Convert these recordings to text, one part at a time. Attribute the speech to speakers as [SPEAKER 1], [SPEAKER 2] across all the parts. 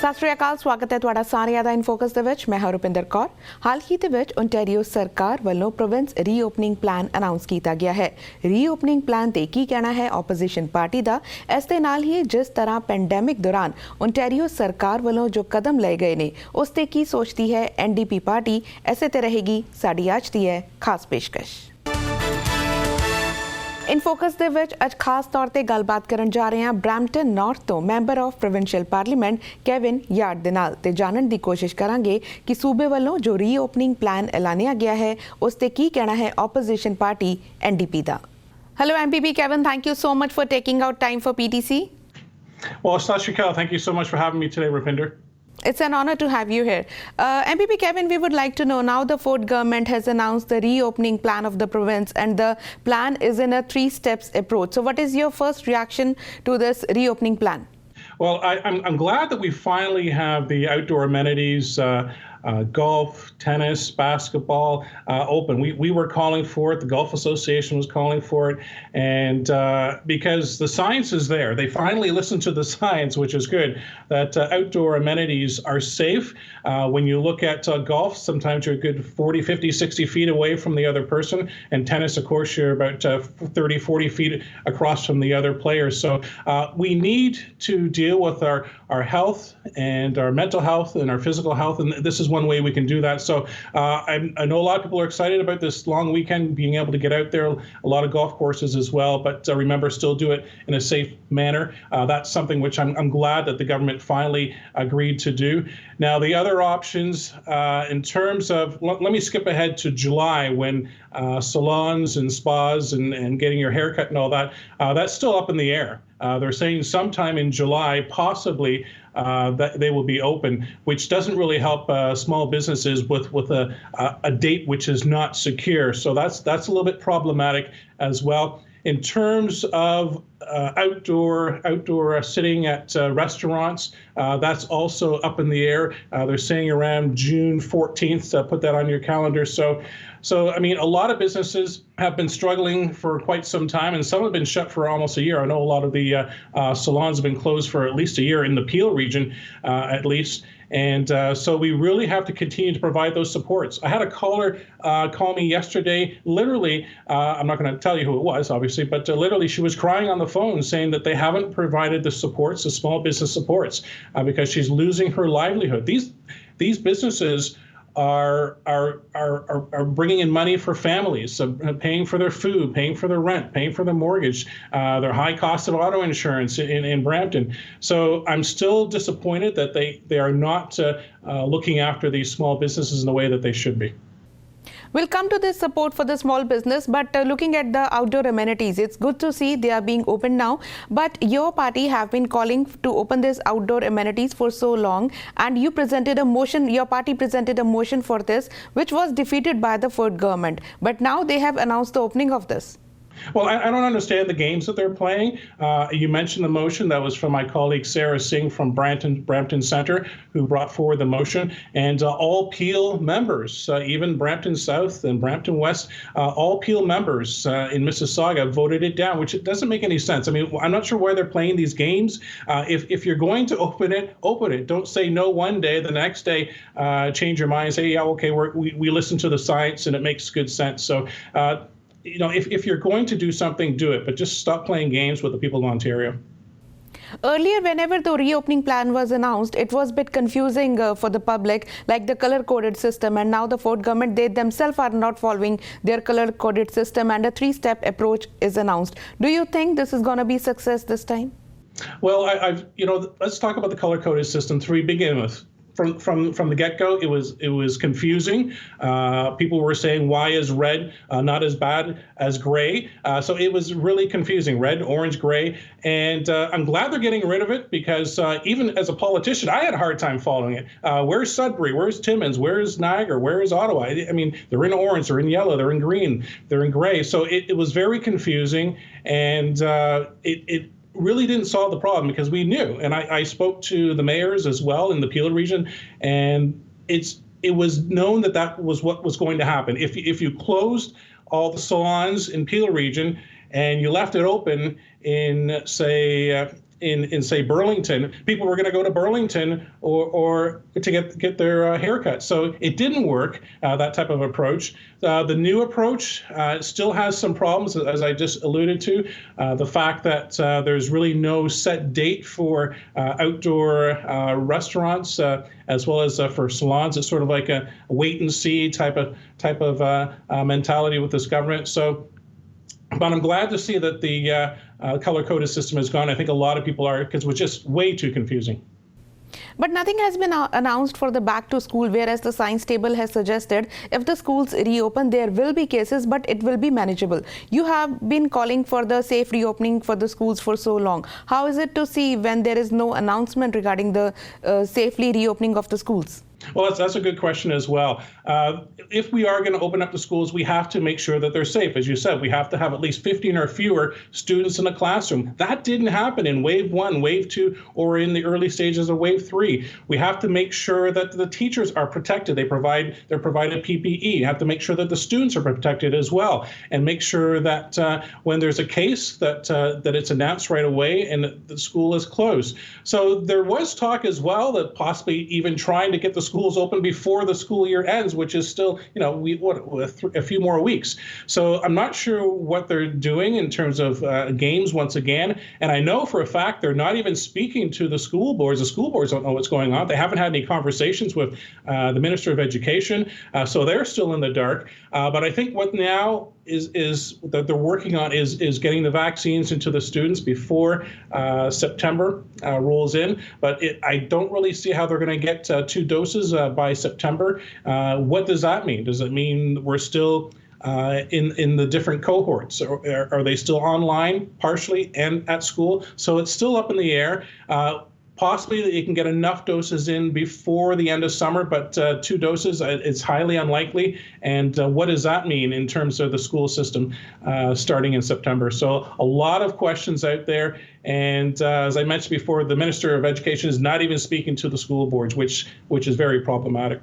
[SPEAKER 1] ਸਤਿ ਸ਼੍ਰੀ ਅਕਾਲ, ਸਵਾਗਤ ਹੈ ਤੁਹਾਡਾ ਸਾਰਿਆਂ ਦਾ ਇਨ ਫੋਕਸ ਦੇ ਵਿੱਚ। ਮੈਂ ਹਾਂ ਰੁਪਿੰਦਰ ਕੌਰ। ਹਾਲ ਹੀ ਦੇ ਵਿੱਚ ਓਨਟਾਰੀਓ ਸਰਕਾਰ ਵੱਲੋਂ ਪ੍ਰੋਵਿੰਸ ਰੀਓਪਨਿੰਗ ਪਲਾਨ ਅਨਾਉਂਸ ਕੀਤਾ ਗਿਆ ਹੈ। ਰੀਓਪਨਿੰਗ ਪਲਾਨ ਤੇ ਕੀ ਕਹਿਣਾ ਹੈ ਆਪੋਜੀਸ਼ਨ ਪਾਰਟੀ ਦਾ? ਇਸ ਦੇ ਨਾਲ ਹੀ ਜਿਸ ਤਰ੍ਹਾਂ ਪੈਂਡੈਮਿਕ ਦੌਰਾਨ ਓਨਟਾਰੀਓ ਸਰਕਾਰ ਵੱਲੋਂ ਜੋ ਕਦਮ ਲਏ ਗਏ ਨੇ ਉਸ ਤੇ ਕੀ ਸੋਚਦੀ ਹੈ NDP ਪਾਰਟੀ? ਐਸੇ ਤੇ ਰਹੇਗੀ ਸਾਡੀ ਅੱਜ ਦੀ ਹੈ ਖਾਸ ਪੇਸ਼ਕਸ਼। ਇਨ ਫੋਕਸ ਦੇ ਵਿੱਚ ਅੱਜ ਖਾਸ ਤੌਰ ਤੇ ਗੱਲਬਾਤ ਕਰਨ ਜਾ ਰਹੇ ਹਾਂ ਬਰੈਂਪਟਨ ਨਾਰਥ ਤੋਂ member of provincial parliament Kevin yard ਦੇ ਨਾਲ, ਤੇ ਜਾਣਨ ਦੀ ਕੋਸ਼ਿਸ਼ ਕਰਾਂਗੇ ਕਿ ਸੂਬੇ ਵੱਲੋਂ ਜੋ ਰੀਓਪਨਿੰਗ ਪਲਾਨ ਐਲਾਨਿਆ ਗਿਆ ਹੈ ਉਸ ਤੇ ਕੀ ਕਹਿਣਾ ਹੈ opposition party NDP the. Hello MPP Kevin, thank you so much for taking out time for PTC.
[SPEAKER 2] Well, Sat Shri Akal, thank you so much for having me today, Rupinder.
[SPEAKER 1] It's an honor to have you here. MPP Kevin, we would like to know, now the Ford government has announced the reopening plan of the province and the plan is in a 3 steps approach. So what is your first reaction to this reopening plan?
[SPEAKER 2] Well, I'm glad that we finally have the outdoor amenities, golf, tennis, basketball open. We were calling for it. The Golf Association was calling for it. And because the science is there, they finally listened to the science, which is good, that outdoor amenities are safe. When you look at golf, sometimes you're a good 40, 50, 60 feet away from the other person. And tennis, of course, you're about 30, 40 feet across from the other players. So we need to deal with our health and our mental health and our physical health. And this is one way we can do that. So I know a lot of people are excited about this long weekend, being able to get out there, a lot of golf courses as well. But remember, still do it in a safe manner. That's something which I'm glad that the government finally agreed to do. Now, the other options in terms of, let me skip ahead to July when salons and spas and getting your hair cut and all that, that's still up in the air. They're saying sometime in July, possibly, that they will be open, which doesn't really help small businesses with a date which is not secure. So that's a little bit problematic as well. In terms of outdoor sitting at restaurants, that's also up in the air. They're saying around June 14th, put that on your calendar. So I mean, a lot of businesses have been struggling for quite some time, and some have been shut for almost a year. I know a lot of the salons have been closed for at least a year in the Peel region, at least. And so we really have to continue to provide those supports. I had a caller call me yesterday, literally, I'm not going to tell you who it was, obviously, but literally she was crying on the phone saying that they haven't provided the supports, the small business supports, because she's losing her livelihood. These businesses are bringing in money for families, so paying for their food, paying for their rent, paying for their mortgage, their high cost of auto insurance in Brampton. So I'm still disappointed that they are not looking after these small businesses in the way that they should be.
[SPEAKER 1] We'll come to this support for the small business, but looking at the outdoor amenities, it's good to see they are being opened now. But your party have been calling to open this outdoor amenities for so long, and you presented a motion, your party presented a motion for this, which was defeated by the Ford government. But now they have announced the opening of this.
[SPEAKER 2] Well, I don't understand the games that they're playing. You mentioned the motion that was from my colleague Sarah Singh from Brampton Centre, who brought forward the motion. And all Peel members, even Brampton South and Brampton West, all Peel members in Mississauga voted it down, which it doesn't make any sense. I mean, I'm not sure why they're playing these games. If you're going to open it, open it. Don't say no one day, the next day change your mind and say, yeah, okay, we listen to the science and it makes good sense. So, you know, if you're going to do something, do it, but just stop playing games with the people of Ontario.
[SPEAKER 1] Earlier, whenever the reopening plan was announced, it was a bit confusing for the public, like the color-coded system. And now the Ford government, they themselves are not following their color-coded system, and a 3-step approach is announced. Do you think this is going to be success this time?
[SPEAKER 2] Well, let's talk about the color-coded system to begin with. From the get-go, it was confusing. People were saying, why is red not as bad as gray? So it was really confusing, red, orange, gray. And I'm glad they're getting rid of it, because even as a politician, I had a hard time following it. Where's Sudbury? Where's Timmins? Where's Niagara? Where's Ottawa? I mean, they're in orange, they're in yellow, they're in green, they're in gray. So it was very confusing, and it really didn't solve the problem, because we knew, and I spoke to the mayors as well in the Peel region, and it was known that was what was going to happen. If you closed all the salons in Peel region and you left it open in, say, in say Burlington, people were going to go to Burlington or to get their haircut. So it didn't work, that type of approach. The new approach still has some problems, as I just alluded to. The fact that there's really no set date for outdoor restaurants, as well as for salons. It's sort of like a wait and see type of mentality with this government. So, but I'm glad to see that the color-coded system is gone. I think a lot of people are, because it was just way too confusing.
[SPEAKER 1] But nothing has been announced for the back to school, whereas the science table has suggested if the schools reopen, there will be cases, but it will be manageable. You have been calling for the safe reopening for the schools for so long. How is it to see when there is no announcement regarding the safely reopening of the schools?
[SPEAKER 2] Well, that's a good question as well. If we are going to open up the schools, we have to make sure that they're safe. As you said, we have to have at least 15 or fewer students in a classroom. That didn't happen in wave 1, wave 2, or in the early stages of wave 3. We have to make sure that the teachers are protected. They're provided PPE. You have to make sure that the students are protected as well, and make sure that when there's a case that it's announced right away and the school is closed. So there was talk as well that possibly even trying to get the schools open before the school year ends, which is still, a few more weeks. So I'm not sure what they're doing in terms of games once again. And I know for a fact they're not even speaking to the school boards. The school boards don't know what's going on. They haven't had any conversations with the Minister of Education. So they're still in the dark. But I think what now is that they're working on is getting the vaccines into the students before September rolls in. But I don't really see how they're going to get 2 doses by September. What does that mean? Does it mean we're still in the different cohorts? Or are they still online partially and at school? So it's still up in the air. Possibly that you can get enough doses in before the end of summer, but 2 doses, it's highly unlikely. And what does that mean in terms of the school system starting in September? So a lot of questions out there. And as I mentioned before, the Minister of Education is not even speaking to the school boards, which is very problematic.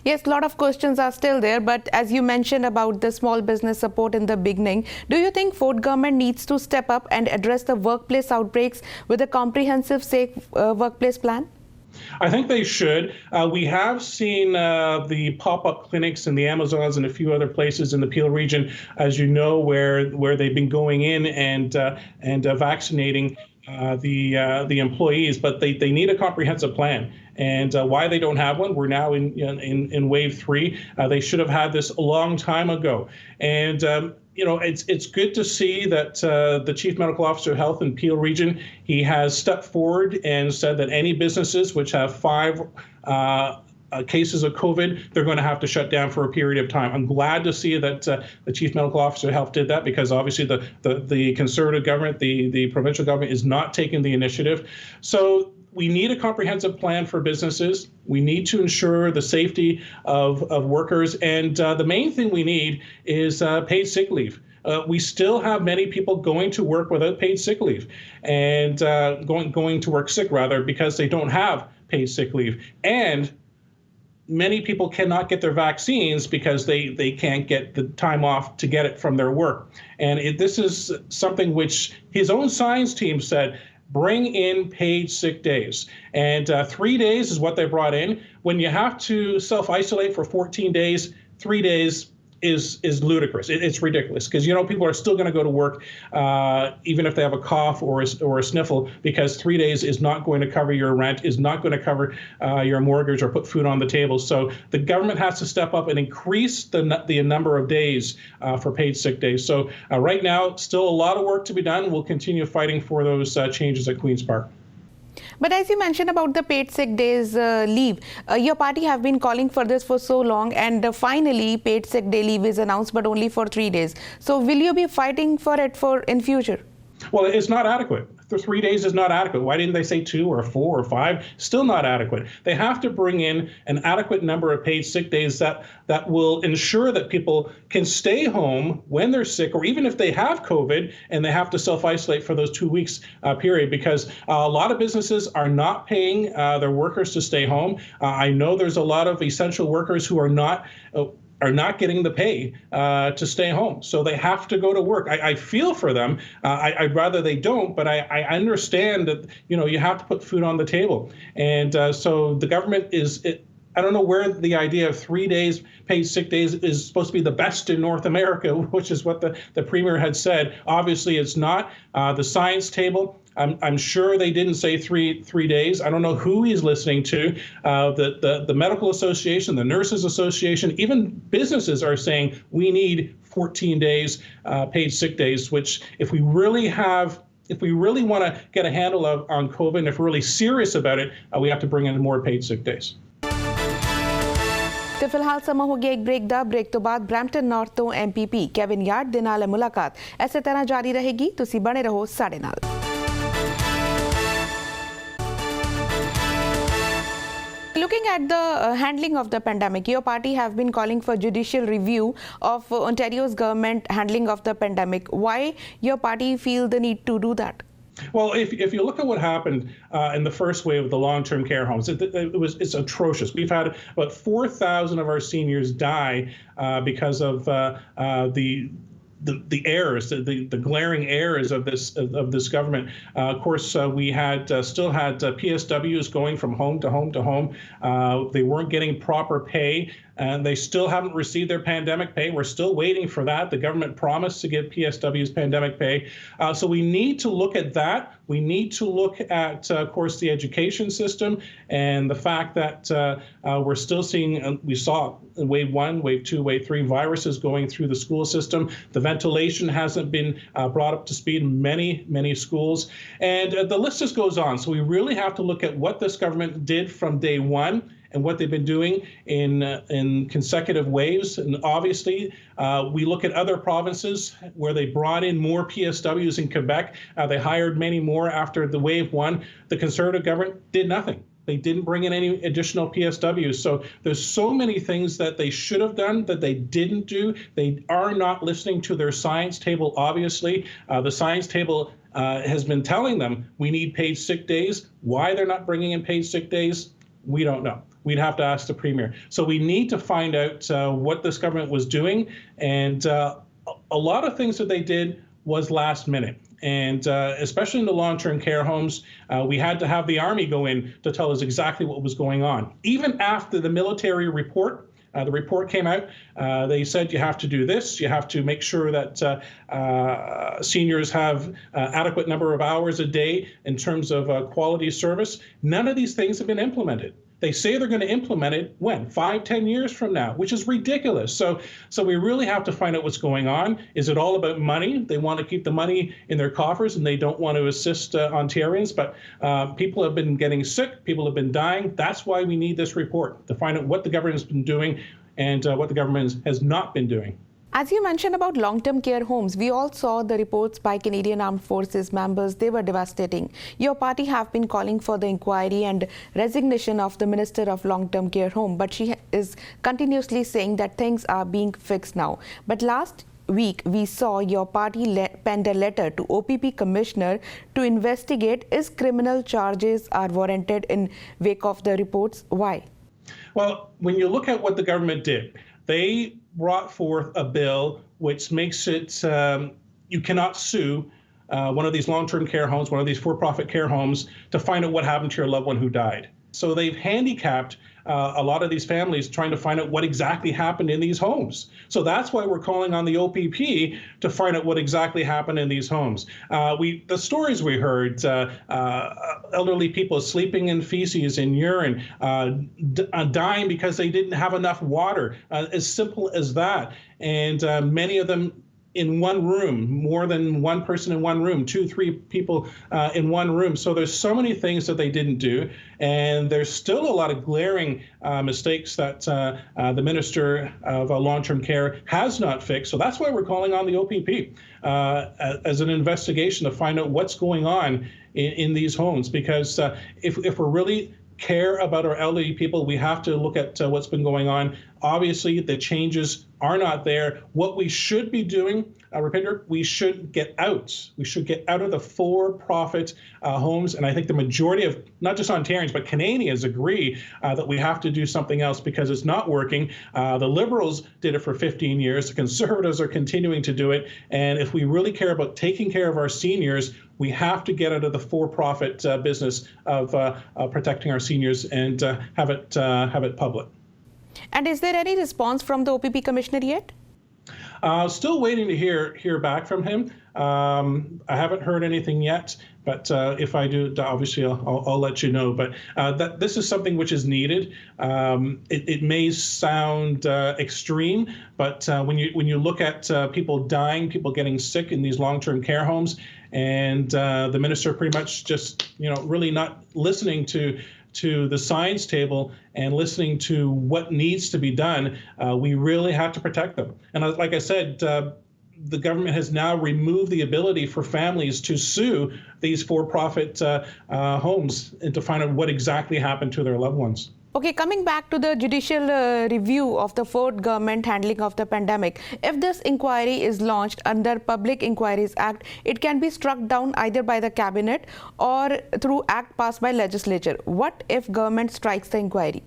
[SPEAKER 1] Yes, a lot of questions are still there, but as you mentioned about the small business support in the beginning, do you think Ford government needs to step up and address the workplace outbreaks with a comprehensive safe workplace plan?
[SPEAKER 2] I think they should. We have seen the pop-up clinics in the Amazons and a few other places in the Peel region, as you know, where they've been going in and vaccinating the employees, but they need a comprehensive plan. And why they don't have one, we're now in wave 3. They should have had this a long time ago. And it's good to see that the Chief Medical Officer of Health in Peel Region, he has stepped forward and said that any businesses which have 5 cases of COVID, they're going to have to shut down for a period of time. I'm glad to see that the Chief Medical Officer of Health did that, because obviously the Conservative government, the provincial government, is not taking the initiative. So we need a comprehensive plan for businesses. We need to ensure the safety of workers. And the main thing we need is paid sick leave. We still have many people going to work without paid sick leave, and going to work sick, rather, because they don't have paid sick leave. And many people cannot get their vaccines because they can't get the time off to get it from their work. And this is something which his own science team said, bring in paid sick days. And 3 days is what they brought in. When you have to self-isolate for 14 days, 3 days is ludicrous. It's ridiculous, because people are still going to go to work even if they have a cough or a sniffle, because 3 days is not going to cover your rent, is not going to cover your mortgage or put food on the table. So the government has to step up and increase the number of days for paid sick days. So right now, still a lot of work to be done. We'll continue fighting for those changes at Queen's Park.
[SPEAKER 1] But as you mentioned about the paid sick days leave, your party have been calling for this for so long, and finally paid sick day leave is announced, but only for 3 days. So will you be fighting for it in future?
[SPEAKER 2] Well, it's not adequate. The 3 days is not adequate. Why didn't they say 2 or 4 or 5? Still not adequate. They have to bring in an adequate number of paid sick days that will ensure that people can stay home when they're sick, or even if they have COVID and they have to self-isolate for those 2 weeks period, because a lot of businesses are not paying their workers to stay home. I know there's a lot of essential workers who are not are not getting the pay to stay home. So they have to go to work. I feel for them. I'd rather they don't, but I understand that, you have to put food on the table. And so the government I don't know where the idea of 3 days paid sick days is supposed to be the best in North America, which is what the premier had said. Obviously, it's not. The science table, I'm sure they didn't say three days. I don't know who he's listening to. The Medical Association, the Nurses Association, even businesses are saying we need 14 days paid sick days, which if we really want to get a handle on COVID, and if we're really serious about it, we have to bring in more paid sick days.
[SPEAKER 1] ਤੇ ਫਿਲਹਾਲ ਸਮਾਂ ਹੋ ਗਿਆ ਇੱਕ break ਦਾ। Break ਤੋਂ ਬਾਅਦ Brampton north ਤੋਂ MPP Kevin yard ਦੇ ਨਾਲ ਮੁਲਾਕਾਤ ਇਸੇ ਤਰ੍ਹਾਂ ਜਾਰੀ ਰਹੇਗੀ। ਤੁਸੀਂ ਬਣੇ ਰਹੋ ਸਾਡੇ ਨਾਲ। Looking at the handling of the pandemic, your party have been calling for judicial review of Ontario's government handling of the pandemic. Why your party feel the need to do that?
[SPEAKER 2] Well, if you look at what happened in the first wave of the long-term care homes, it's atrocious. We've had about 4,000 of our seniors die because of the errors, the glaring errors of this government. Of course, we still had PSWs going from home to home to home. They weren't getting proper pay, and they still haven't received their pandemic pay. We're still waiting for that. The government promised to give PSWs pandemic pay. So we need to look at that. We need to look at, of course, the education system and the fact that we're still seeing, we saw in wave 1, wave 2, wave 3 viruses going through the school system. The ventilation hasn't been brought up to speed in many schools. And the list just goes on. So we really have to look at what this government did from day one and what they've been doing in consecutive waves. And obviously, we look at other provinces where they brought in more PSWs in Quebec. They hired many more after the wave 1. The Conservative government did nothing. They didn't bring in any additional PSWs. So there's so many things that they should have done that they didn't do. They are not listening to their science table, obviously. The science table has been telling them we need paid sick days. Why they're not bringing in paid sick days, we don't know. We'd have to ask the premier. So we need to find out what this government was doing. And a lot of things that they did was last minute. And especially in the long-term care homes, we had to have the Army go in to tell us exactly what was going on. Even after the military report, the report came out, they said you have to do this, you have to make sure that seniors have adequate number of hours a day in terms of quality service. None of these things have been implemented. They say they're going to implement it when? 5-10 years from now, which is ridiculous. So we really have to find out what's going on. Is it all about money? They want to keep the money in their coffers and they don't want to assist Ontarians. But people have been getting sick. People have been dying. That's why we need this report, to find out what the government has been doing and what the government has not been doing.
[SPEAKER 1] As you mentioned about long-term care homes, we all saw the reports by Canadian Armed Forces members. They were devastating. Your party have been calling for the inquiry and resignation of the Minister of Long-Term Care Home, but she is continuously saying that things are being fixed now. But last week, we saw your party penned a letter to OPP Commissioner to investigate if criminal charges are warranted in wake of the reports. Why?
[SPEAKER 2] Well, when you look at what the government did, they brought forth a bill which makes it you cannot sue one of these long-term care homes, one of these for-profit care homes, to find out what happened to your loved one who died. So they've handicapped a lot of these families trying to find out what exactly happened in these homes. So that's why we're calling on the OPP to find out what exactly happened in these homes. The stories we heard, elderly people sleeping in feces and urine, dying because they didn't have enough water, as simple as that. And many of them in one room, more than one person in one room, 2-3 people in one room. So there's so many things that they didn't do. And there's still a lot of glaring mistakes that the Minister of Long-Term Care has not fixed. So that's why we're calling on the OPP as an investigation to find out what's going on in these homes. Because if we're really care about our elderly people, we have to look at what's been going on. Obviously, the changes are not there. What we should be doing, Rupinder, we should get out. We should get out of the for-profit homes. And I think the majority of not just Ontarians, but Canadians agree that we have to do something else because it's not working. The Liberals did it for 15 years. The Conservatives are continuing to do it. And if we really care about taking care of our seniors, we have to get out of the for-profit business of protecting our seniors and have it public.
[SPEAKER 1] And is there any response from the OPP Commissioner yet?
[SPEAKER 2] Still waiting to hear back from him. I haven't heard anything yet, but if I do, obviously I'll let you know. But this is something which is needed. It may sound extreme, but when you look at people dying, people getting sick in these long-term care homes, and the minister pretty much just really not listening to the science table and listening to what needs to be done, we really have to protect them. And like I said, the government has now removed the ability for families to sue these for-profit homes and to find out what exactly happened to their loved ones.
[SPEAKER 1] Okay, coming back to the judicial review of the Ford government handling of the pandemic, if this inquiry is launched under Public Inquiries Act, it can be struck down either by the cabinet or through act passed by legislature. What if government strikes the inquiry?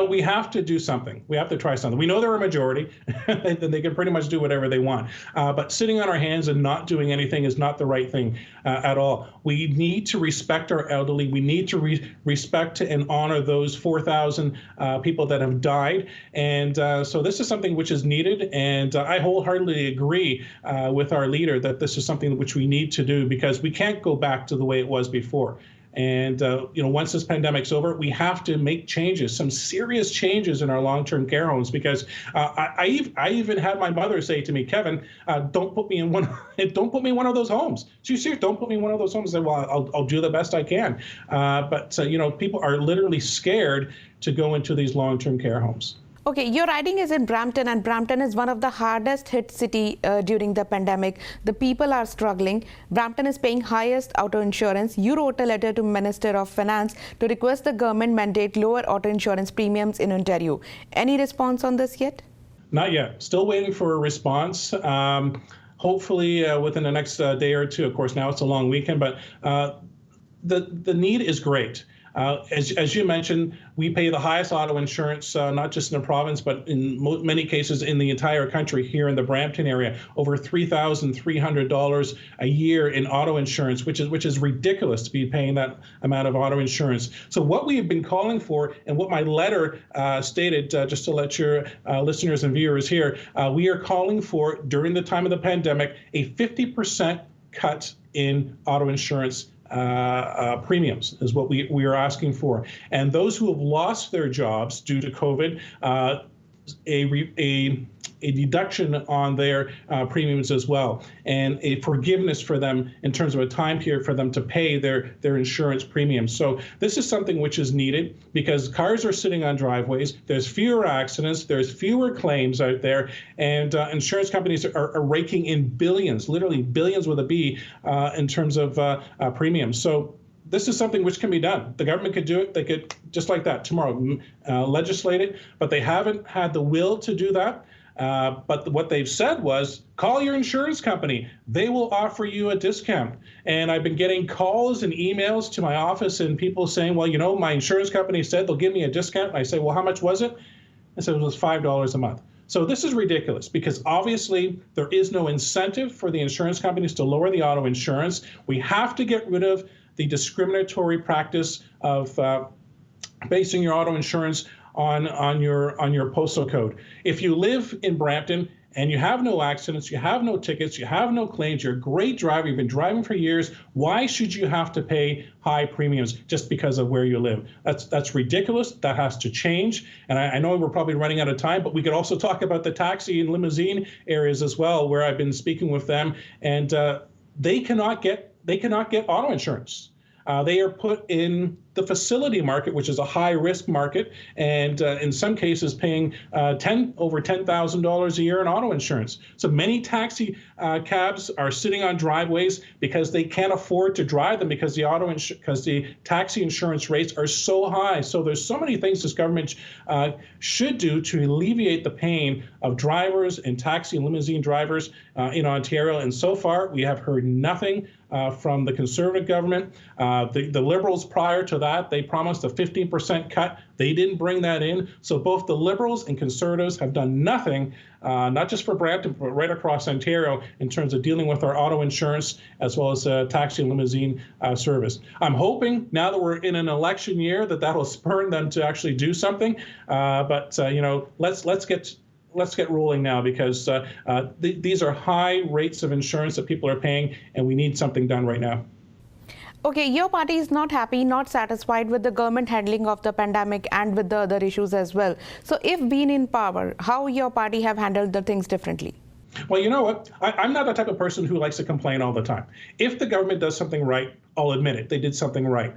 [SPEAKER 2] We have to do something. We have to try something. We know they're a majority, and they can pretty much do whatever they want. But sitting on our hands and not doing anything is not the right thing at all. We need to respect our elderly. We need to respect and honor those 4,000 people that have died. And so this is something which is needed. And I wholeheartedly agree with our leader that this is something which we need to do because we can't go back to the way it was before. And, once this pandemic's over, we have to make changes, some serious changes in our long-term care homes, because I even had my mother say to me, Kevin, don't put me in one of those homes. She's serious, don't put me in one of those homes. I said, well, I'll do the best I can. But people are literally scared to go into these long-term care homes.
[SPEAKER 1] Okay, your riding is in Brampton, and Brampton is one of the hardest hit city during the pandemic. The people are struggling. Brampton is paying highest auto insurance. You wrote a letter to Minister of Finance to request the government mandate lower auto insurance premiums in Ontario. Any response on this yet?
[SPEAKER 2] Not yet. Still waiting for a response. Hopefully within the next day or two. Of course, now it's a long weekend, but the need is great. As you mentioned, we pay the highest auto insurance, not just in the province, but in many cases in the entire country here in the Brampton area, over $3,300 a year in auto insurance, which is ridiculous to be paying that amount of auto insurance. So what we have been calling for, and what my letter stated, just to let your listeners and viewers hear, we are calling for, during the time of the pandemic, a 50% cut in auto insurance premiums is what we are asking for. And those who have lost their jobs due to COVID, a deduction on their premiums as well, and a forgiveness for them in terms of a time period for them to pay their insurance premiums. So this is something which is needed because cars are sitting on driveways, there's fewer accidents, there's fewer claims out there, and insurance companies are raking in billions, literally billions with a B, in terms of premiums. So this is something which can be done. The government could do it. They could, just like that, tomorrow, legislate it, but they haven't had the will to do that. But what they've said was, call your insurance company. They will offer you a discount. And I've been getting calls and emails to my office and people saying, well, my insurance company said they'll give me a discount. And I say, well, how much was it? I said, it was $5 a month. So this is ridiculous because obviously there is no incentive for the insurance companies to lower the auto insurance. We have to get rid of the discriminatory practice of basing your auto insurance on your postal code. If you live in Brampton and you have no accidents, you have no tickets, you have no claims, you're a great driver, you've been driving for years, why should you have to pay high premiums just because of where you live? That's ridiculous. That has to change. And I know we're probably running out of time, but we could also talk about the taxi and limousine areas as well, where I've been speaking with them, and they cannot get auto insurance. They are put in the facility market, which is a high risk market, and in some cases paying over $10,000 a year in auto insurance. So many taxi cabs are sitting on driveways because they can't afford to drive them because the taxi insurance rates are so high. So there's so many things this government should do to alleviate the pain of drivers and taxi and limousine drivers in Ontario. And so far, we have heard nothing from the Conservative government. The Liberals prior to that, they promised a 15% cut. They didn't bring that in. So both the Liberals and Conservatives have done nothing, not just for Brampton, but right across Ontario in terms of dealing with our auto insurance as well as taxi and limousine service. I'm hoping now that we're in an election year that'll spur them to actually do something. But let's get rolling now because these are high rates of insurance that people are paying, and we need something done right now.
[SPEAKER 1] Okay, your party is not happy, not satisfied with the government handling of the pandemic and with the other issues as well. So if being in power, how your party have handled the things differently?
[SPEAKER 2] Well, you know what? I'm not the type of person who likes to complain all the time. If the government does something right, I'll admit it. They did something right.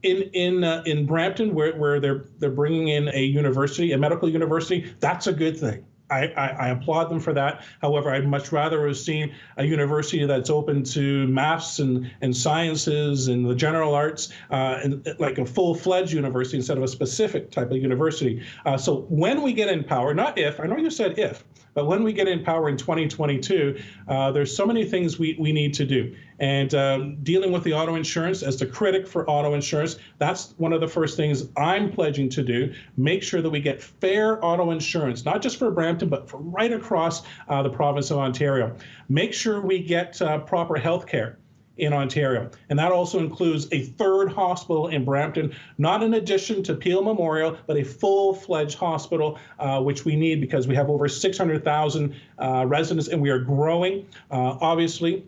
[SPEAKER 2] In Brampton, where they're bringing in a university, a medical university, that's a good thing. I applaud them for that. However, I'd much rather have seen a university that's open to maths and sciences and the general arts, and like a full-fledged university instead of a specific type of university. So when we get in power, not if, I know you said if, but when we get in power in 2022, there's so many things we need to do. And dealing with the auto insurance, as the critic for auto insurance, that's one of the first things I'm pledging to do. Make sure that we get fair auto insurance, not just for Brampton, but for right across the province of Ontario. Make sure we get proper health care in Ontario. And that also includes a third hospital in Brampton, not in addition to Peel Memorial, but a full-fledged hospital, which we need because we have over 600,000 residents and we are growing. Obviously,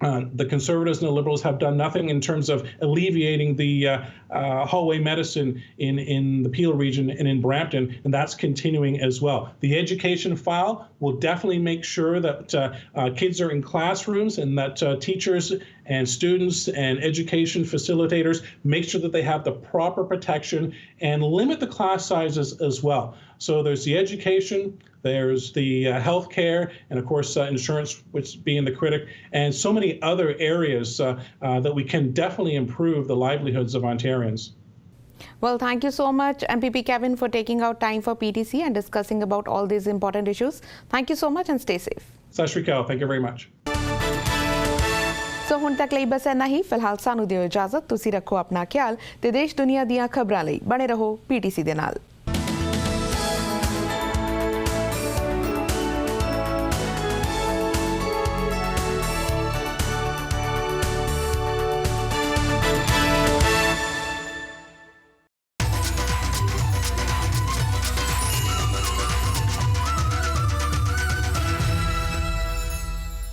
[SPEAKER 2] the Conservatives and the Liberals have done nothing in terms of alleviating the hallway medicine in the Peel region and in Brampton, and that's continuing as well. The education file will definitely make sure that kids are in classrooms and that teachers and students and education facilitators make sure that they have the proper protection and limit the class sizes as well. So there's the education, there's the health care, and of course insurance, which being the critic, and so many other areas that we can definitely improve the livelihoods of Ontarians.
[SPEAKER 1] Well, thank you so much, MPP Kevin, for taking out time for PTC and discussing about all these important issues. Thank you so much and stay safe.
[SPEAKER 2] Sat Shri Akal, thank you very much.
[SPEAKER 1] ਸੋ ਹੁਣ ਤੱਕ ਲਈ ਬਸ ਇੰਨਾ ਹੀ। ਫਿਲਹਾਲ ਸਾਨੂੰ ਦਿਓ ਇਜਾਜ਼ਤ। ਤੁਸੀਂ ਰੱਖੋ ਆਪਣਾ ਖਿਆਲ ਤੇ ਦੇਸ਼ ਦੁਨੀਆ ਦੀਆਂ ਖਬਰਾਂ ਲਈ ਬਣੇ ਰਹੋ PTC ਦੇ ਨਾਲ।